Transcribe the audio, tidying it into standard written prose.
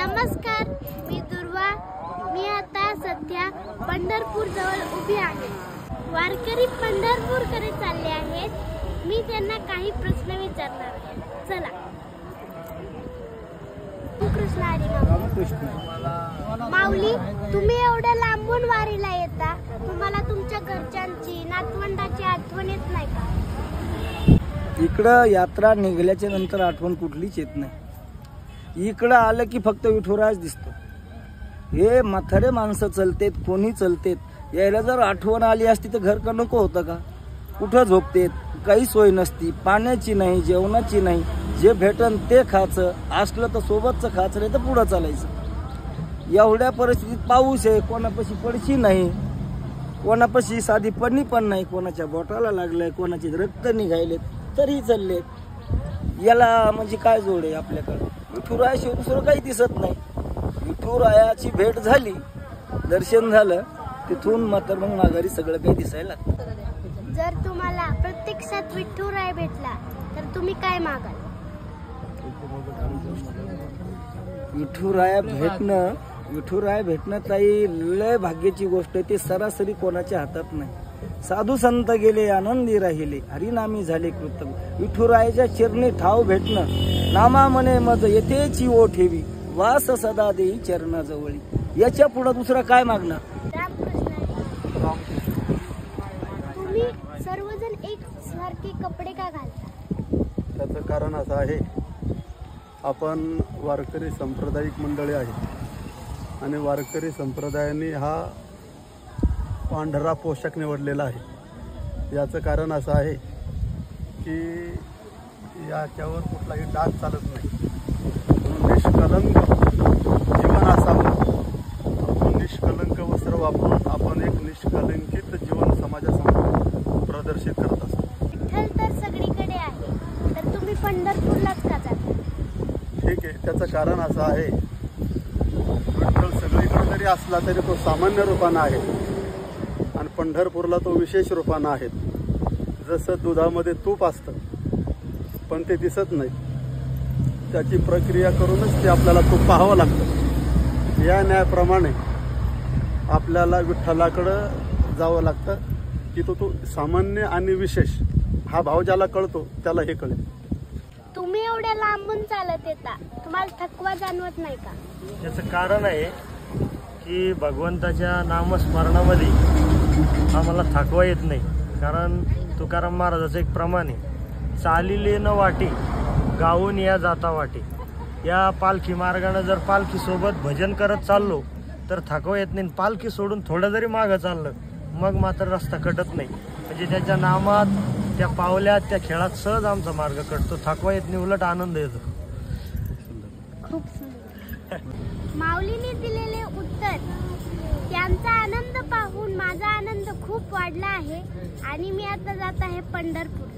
नमस्कार, मी दुर्वा. मी आता सध्या पंढरपूर जवळ उभी आहे. वारकरी पंढरपूरकडे चालले आहेत. मी त्यांना काही प्रश्न विचारणार आहे. चला. कृष्ण हरी माऊली, तुम्ही एवढ्या लांबून वारीला येता, तुम्हाला तुमच्या घरच्यांची नातवंडाची आठवण येत नाही का? इकडं यात्रा निघाल्याच्या नंतर आठवण कुठलीच येत नाही. इकडं आलं की फक्त विठुराज दिसतो. हे म्हातारे माणसं चलतेत, कोणी चलतेत. यायला जर आठवण आली असती तर घर का नको होतं का? कुठं झोपतेत, काही सोय नसती, पाण्याची नाही, जेवणाची नाही. जे भेटन ते खायचं, असलं तर सोबतचं खायचं, नाही तर पुढं चालायचं. एवढ्या परिस्थितीत पाऊस आहे, कोणापाशी पडशी नाही, कोणापाशी साधी पडणी पण नाही. कोणाच्या बोटाला लागलंय, कोणाचे रक्त निघायलेत, तरी चाललेत. याला म्हणजे काय जोड आहे आपल्याकडे? विठुरायाशिवाय दुसरं काही दिसत नाही. विठुरायाची भेट झाली, दर्शन झालं, तिथून मात्र मग माघारी सगळं काही दिसायला लागतं. जर तुम्हाला प्रत्यक्षात विठुराय भेटला तर तुम्ही काय मागाल? विठुराय भेटणं ताई लय भाग्याची गोष्ट आहे. ते सरासरी कोणाच्या हातात नाही. साधू संत गेले, आनंदी राहिले, हरिनामी झाले कृतज्ञ. विठुरायाच्या चरणी ठाव भेटणं, नामा मने मज येथेची ओ ठेवी, वास सदा देई चरणाजवळी. याच्या पुढे दुसरा काय मागणार? तुम्ही सर्वजण एक सारखे कपडे का घालता? त्याचं कारण असं आहे, आपण वारकरी सांप्रदायिक मंडळी आहे आणि वारकरी संप्रदायाने हा पांढरा पोशाख निवडलेला आहे. याचं कारण असं आहे की याच्यावर कुठलाही डाग चालत नाही. निष्कलंक जीवन असावं. निष्कलंक वस्त्र वापरून आपण एक निष्कलंकित जीवन समाजासमोर प्रदर्शित करत असतो. विठ्ठल तर सगळीकडे आहे, तर तुम्ही पंढरपूरलाच का जाता? ठीक आहे, त्याचं कारण असं आहे, विठ्ठल सगळीकडे जरी असला तरी तो सामान्य रूपानं आहे आणि पंढरपूरला तो विशेष रूपानं आहे. जसं दुधामध्ये तूप असतं पण ते दिसत नाही, त्याची प्रक्रिया करूनच ते आपल्याला तूप पाहावं लागतं. या न्यायाप्रमाणे आपल्याला विठ्ठलाकडं जावं लागतं की तो सामान्य आणि विशेष हा भाव ज्याला कळतो त्याला हे कळेल. तुम्ही एवढ्या लांबून चालत येता, तुम्हाला थकवा जाणवत नाही का? याचं कारण आहे की भगवंताच्या नामस्मरणामध्ये आम्हाला थकवा येत नाही. कारण तुकाराम महाराजाचं एक प्रमाण आहे, चालिले न वाटे गावून या जाता वाटे. या पालखी मार्गाने जर पालखी सोबत भजन करत चाललो तर थकवा येत नाही. पालखी सोडून थोडं जरी मागं चाललं मग मात्र रस्ता कटत नाही. म्हणजे त्याच्या नामात, त्या पावल्यात, त्या खेळात सहज आमचा मार्ग कटतो. थकवा येत नाही, उलट आनंद येतो. खूप सुंदर. माऊलीने दिलेले उत्तर, त्यांचा आनंद पाहून माझा आनंद खूप वाढला आहे आणि मी आता जात आहे पंढरपूरला.